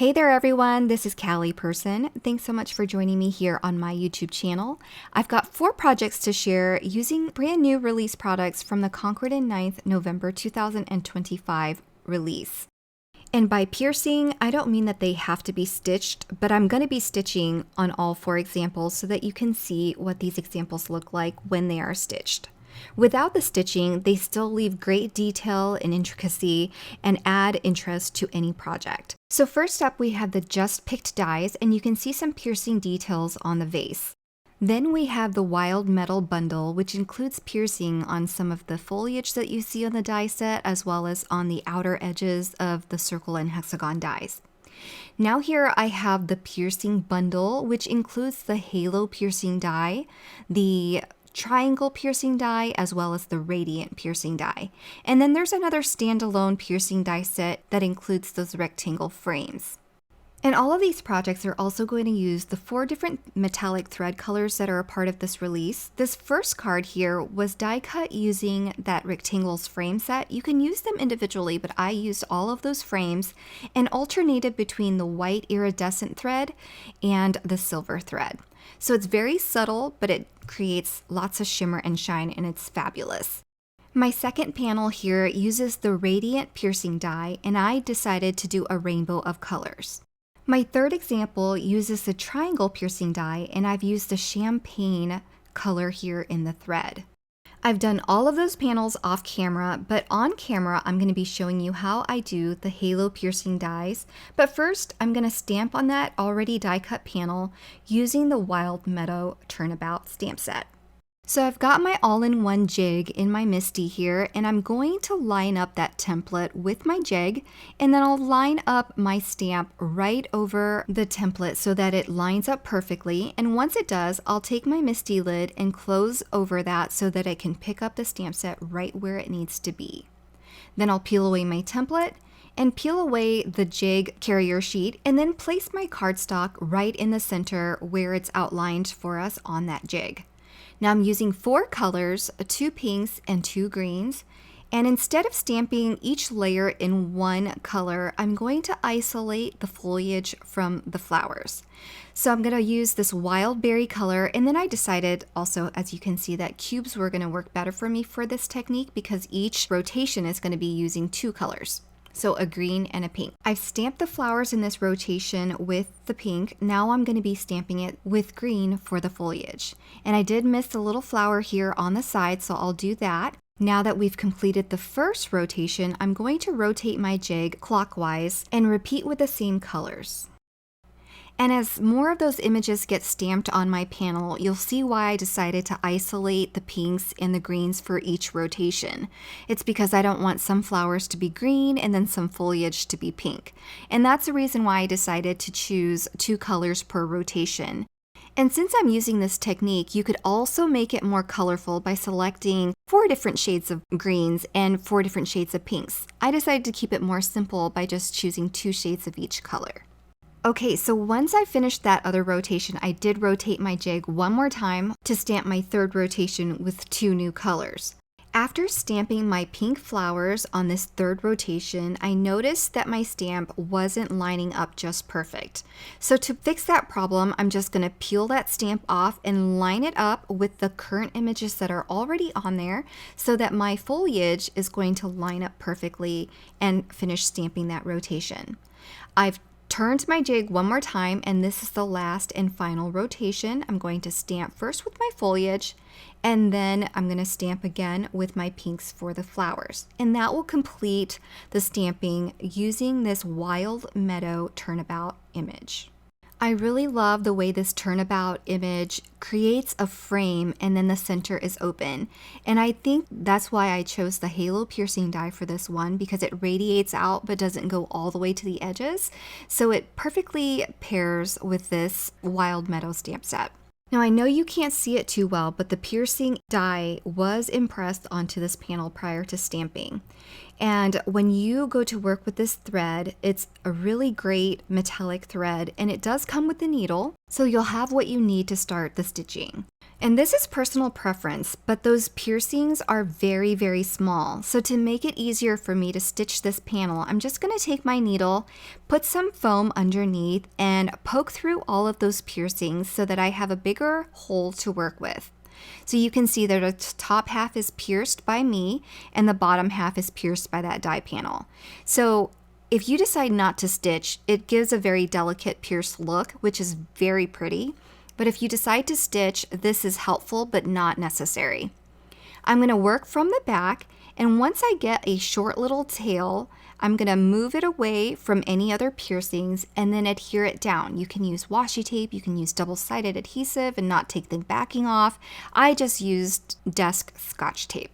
Hey there everyone, this is Caly Person. Thanks so much for joining me here on my YouTube channel. I've got 4 projects to share using brand new release products from the Concord and 9th November 2025 release. And by piercing, I don't mean that they have to be stitched, but I'm going to be stitching on all 4 examples so that you can see what these examples look like when they are stitched. Without the stitching, they still leave great detail and intricacy and add interest to any project. So first up, we have the Justpicked dies, and you can see some piercing details on the vase. Then we have the Wild Metal bundle, which includes piercing on some of the foliage that you see on the die set, as well as on the outer edges of the circle and hexagon dies. Now here I have the piercing bundle, which includes the halo piercing die, the triangle piercing die, as well as the radiant piercing die. And then there's another standalone piercing die set that includes those rectangle frames. And all of these projects are also going to use the 4 different metallic thread colors that are a part of this release. This first card here was die cut using that rectangles frame set. You can use them individually, but I used all of those frames and alternated between the white iridescent thread and the silver thread. So it's very subtle, but it creates lots of shimmer and shine, and it's fabulous. My second panel here uses the radiant piercing die, and I decided to do a rainbow of colors. My third example uses the triangle piercing die, and I've used the champagne color here in the thread. I've done all of those panels off camera, but on camera I'm going to be showing you how I do the halo piercing dies. But first I'm going to stamp on that already die cut panel using the Wild Meadow turnabout stamp set. So I've got my all-in-one jig in my MISTI here, and I'm going to line up that template with my jig, and then I'll line up my stamp right over the template so that it lines up perfectly. And once it does, I'll take my MISTI lid and close over that so that I can pick up the stamp set right where it needs to be. Then I'll peel away my template and peel away the jig carrier sheet, and then place my cardstock right in the center where it's outlined for us on that jig. Now I'm using 4 colors, 2 pinks and 2 greens, and instead of stamping each layer in one color, I'm going to isolate the foliage from the flowers. So I'm going to use this wild berry color, and then I decided also, as you can see, that cubes were going to work better for me for this technique because each rotation is going to be using 2 colors. So a green and a pink. I've stamped the flowers in this rotation with the pink. Now I'm going to be stamping it with green for the foliage. And I did miss a little flower here on the side, so I'll do that. Now that we've completed the first rotation, I'm going to rotate my jig clockwise and repeat with the same colors. And as more of those images get stamped on my panel, you'll see why I decided to isolate the pinks and the greens for each rotation. It's because I don't want some flowers to be green and then some foliage to be pink. And that's the reason why I decided to choose 2 colors per rotation. And since I'm using this technique, you could also make it more colorful by selecting 4 different shades of greens and 4 different shades of pinks. I decided to keep it more simple by just choosing 2 shades of each color. Okay, so once I finished that other rotation, I did rotate my jig one more time to stamp my third rotation with 2 new colors. After stamping my pink flowers on this third rotation, I noticed that my stamp wasn't lining up just perfect. So to fix that problem, I'm just going to peel that stamp off and line it up with the current images that are already on there so that my foliage is going to line up perfectly and finish stamping that rotation. I've turned my jig one more time, and this is the last and final rotation. I'm going to stamp first with my foliage, and then I'm going to stamp again with my pinks for the flowers. And that will complete the stamping using this Wild Meadow turnabout image. I really love the way this turnabout image creates a frame and then the center is open. And I think that's why I chose the halo piercing die for this one, because it radiates out but doesn't go all the way to the edges. So it perfectly pairs with this Wild Meadow stamp set. Now I know you can't see it too well, but the piercing die was impressed onto this panel prior to stamping. And when you go to work with this thread, it's a really great metallic thread, and it does come with the needle, so you'll have what you need to start the stitching. And this is personal preference, but those piercings are very, very small. So to make it easier for me to stitch this panel, I'm just going to take my needle, put some foam underneath, and poke through all of those piercings so that I have a bigger hole to work with. So you can see that the top half is pierced by me and the bottom half is pierced by that die panel. So if you decide not to stitch, it gives a very delicate pierced look, which is very pretty. But if you decide to stitch, this is helpful but not necessary. I'm going to work from the back, and once I get a short little tail, I'm going to move it away from any other piercings and then adhere it down. You can use washi tape, you can use double-sided adhesive and not take the backing off. I just used desk Scotch tape.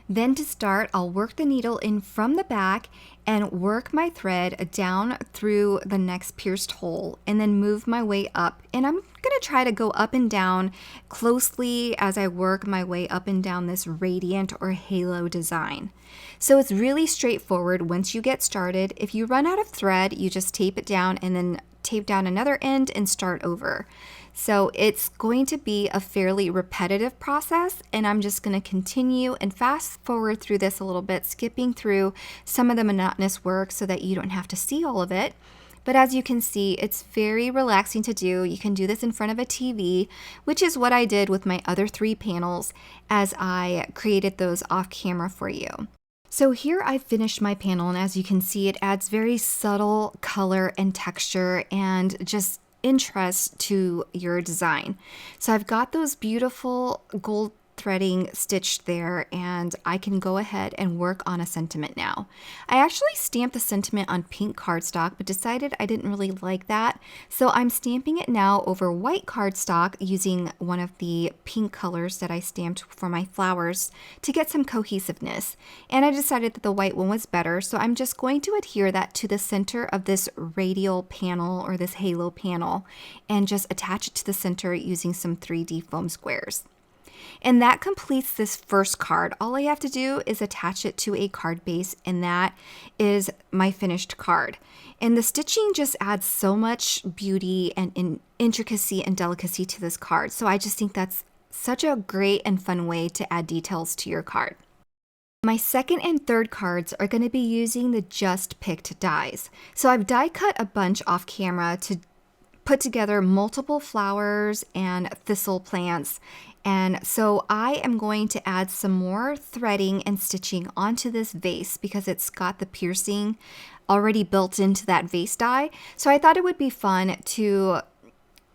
Then to start, I'll work the needle in from the back and work my thread down through the next pierced hole and then move my way up. And I'm going to try to go up and down closely as I work my way up and down this radiant or halo design. So it's really straightforward once you get started. If you run out of thread, you just tape it down and then tape down another end and start over. So it's going to be a fairly repetitive process, and I'm just going to continue and fast forward through this a little bit, skipping through some of the monotonous work so that you don't have to see all of it. But as you can see, it's very relaxing to do. You can do this in front of a TV, which is what I did with my other 3 panels as I created those off camera for you. So here I've finished my panel, and as you can see, it adds very subtle color and texture and just interest to your design. So I've got those beautiful gold threading stitched there, and I can go ahead and work on a sentiment now. I actually stamped the sentiment on pink cardstock, but decided I didn't really like that. So I'm stamping it now over white cardstock using one of the pink colors that I stamped for my flowers to get some cohesiveness. And I decided that the white one was better, so I'm just going to adhere that to the center of this radial panel or this halo panel and just attach it to the center using some 3D foam squares. And that completes this first card. All I have to do is attach it to a card base, and that is my finished card. And the stitching just adds so much beauty and intricacy and delicacy to this card. So I just think that's such a great and fun way to add details to your card. My second and third cards are going to be using the Justpicked dies. So I've die cut a bunch off camera to put together multiple flowers and thistle plants. And so I am going to add some more threading and stitching onto this vase because it's got the piercing already built into that vase die. So I thought it would be fun to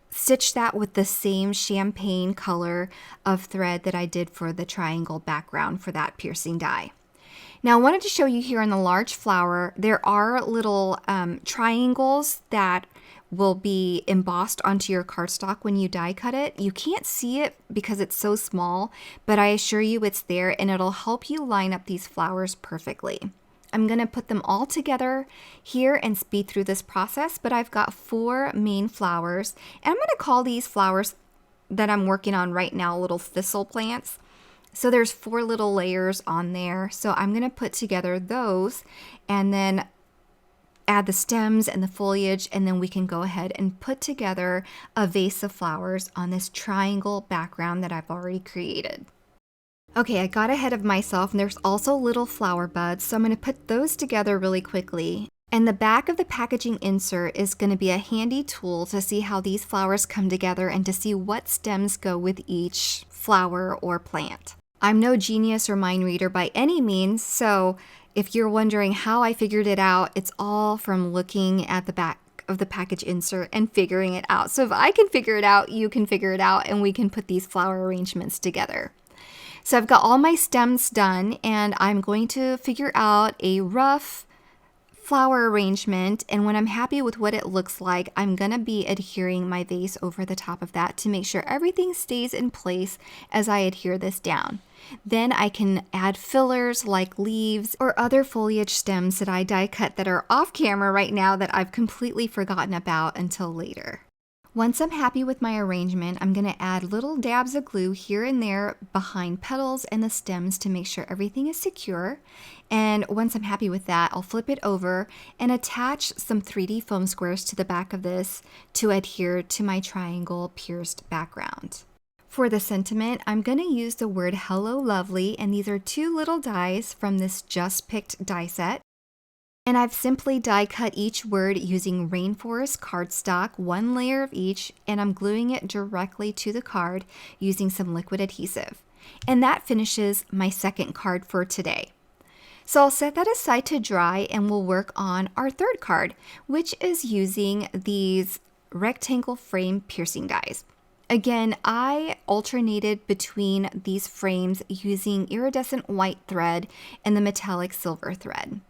stitch that with the same champagne color of thread that I did for the triangle background for that piercing die. Now I wanted to show you here in the large flower, there are little triangles that will be embossed onto your cardstock when you die cut it. You can't see it because it's so small, but I assure you it's there, and it'll help you line up these flowers perfectly. I'm going to put them all together here and speed through this process, but I've got 4 main flowers, and I'm going to call these flowers that I'm working on right now little thistle plants. So there's 4 little layers on there. So I'm going to put together those and then add the stems and the foliage, and then we can go ahead and put together a vase of flowers on this triangle background that I've already created. Okay, I got ahead of myself, and there's also little flower buds, so I'm going to put those together really quickly. And the back of the packaging insert is going to be a handy tool to see how these flowers come together and to see what stems go with each flower or plant. I'm no genius or mind reader by any means, so if you're wondering how I figured it out, it's all from looking at the back of the package insert and figuring it out. So if I can figure it out, you can figure it out, and we can put these flower arrangements together. So I've got all my stems done, and I'm going to figure out a rough flower arrangement, and when I'm happy with what it looks like, I'm gonna be adhering my vase over the top of that to make sure everything stays in place as I adhere this down. Then I can add fillers like leaves or other foliage stems that I die cut that are off camera right now that I've completely forgotten about until later. Once I'm happy with my arrangement, I'm going to add little dabs of glue here and there behind petals and the stems to make sure everything is secure. And once I'm happy with that, I'll flip it over and attach some 3D foam squares to the back of this to adhere to my triangle pierced background. For the sentiment, I'm going to use the word Hello Lovely, and these are 2 little dies from this Justpicked die set. And I've simply die cut each word using rainforest cardstock, 1 layer of each, and I'm gluing it directly to the card using some liquid adhesive. And that finishes my second card for today. So I'll set that aside to dry and we'll work on our third card, which is using these rectangle frame piercing dies. Again, I alternated between these frames using iridescent white thread and the metallic silver thread.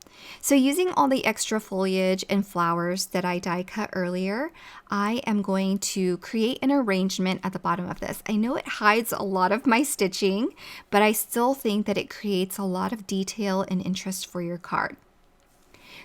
So using all the extra foliage and flowers that I die cut earlier, I am going to create an arrangement at the bottom of this. I know it hides a lot of my stitching, but I still think that it creates a lot of detail and interest for your card.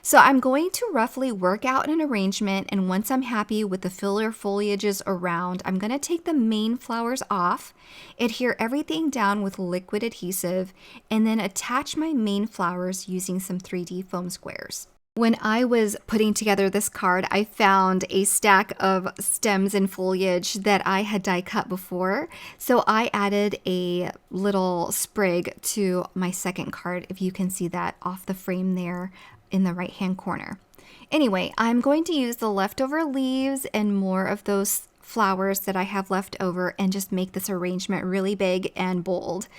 So I'm going to roughly work out an arrangement, and once I'm happy with the filler foliages around, I'm going to take the main flowers off, adhere everything down with liquid adhesive, and then attach my main flowers using some 3D foam squares. When I was putting together this card, I found a stack of stems and foliage that I had die cut before, so I added a little sprig to my second card, if you can see that off the frame there in the right hand corner. Anyway, I'm going to use the leftover leaves and more of those flowers that I have left over and just make this arrangement really big and bold,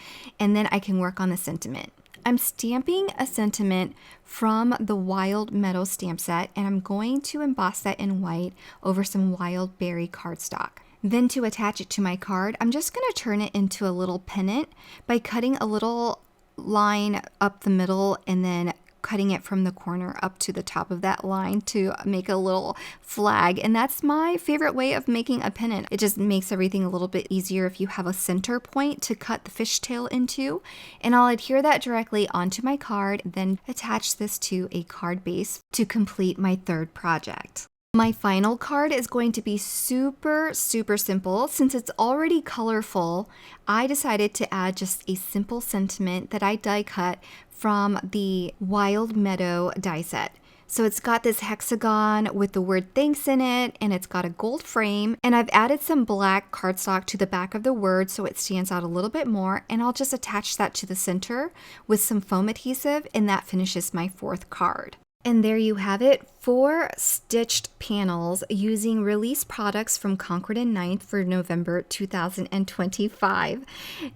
and then I can work on the sentiment. I'm stamping a sentiment from the Wild Meadow stamp set, and I'm going to emboss that in white over some wild berry cardstock. Then to attach it to my card, I'm just going to turn it into a little pennant by cutting a little line up the middle and then cutting it from the corner up to the top of that line to make a little flag. And that's my favorite way of making a pennant. It just makes everything a little bit easier if you have a center point to cut the fishtail into. And I'll adhere that directly onto my card, then attach this to a card base to complete my third project. My final card is going to be super simple. Since it's already colorful, I decided to add just a simple sentiment that I die cut from the Wild Meadow die set. So it's got this hexagon with the word thanks in it, and it's got a gold frame, and I've added some black cardstock to the back of the word so it stands out a little bit more, and I'll just attach that to the center with some foam adhesive, and that finishes my fourth card. And there you have it, 4 stitched panels using release products from Concord and 9th for November 2025.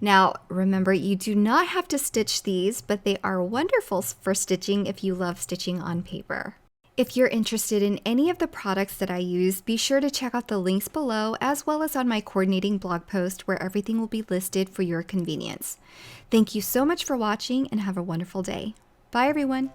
Now, remember, you do not have to stitch these, but they are wonderful for stitching if you love stitching on paper. If you're interested in any of the products that I use, be sure to check out the links below, as well as on my coordinating blog post where everything will be listed for your convenience. Thank you so much for watching and have a wonderful day. Bye, everyone.